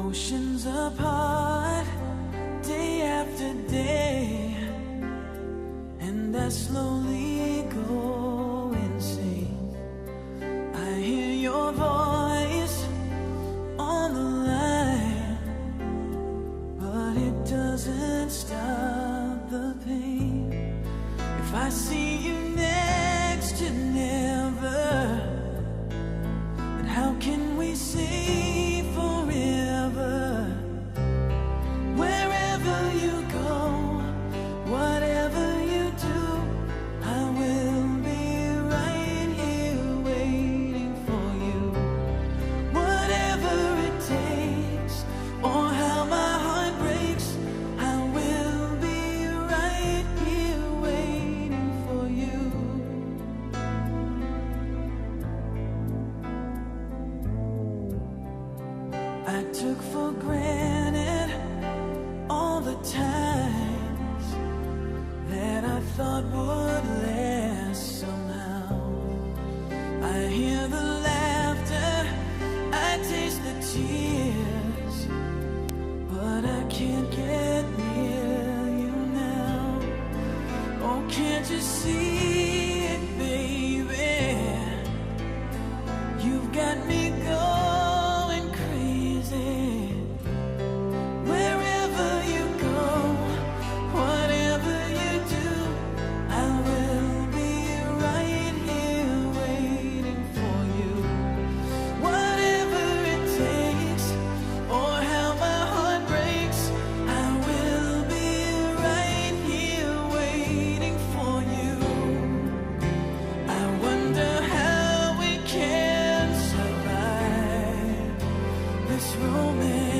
Oceans apart, day after day, and I slowly go insane. I hear your voice on the line, but it doesn't stop the pain. If I see you next to never, then how can we say forever? Wherever you go, whatever you do, I will be right here waiting for you. Whatever it takes, or how my heart breaks, I will be right here waiting for you. I took for granted all the times that I thought would last somehow. I hear the laughter, I taste the tears, but I can't get near you now. Oh, can't you see it, baby? You've got me going crazy. Wherever you go, whatever you do, I will be right here waiting for you. Whatever it takes, or how my heart breaks, I will be right here waiting for you. I wonder how we can survive this romance.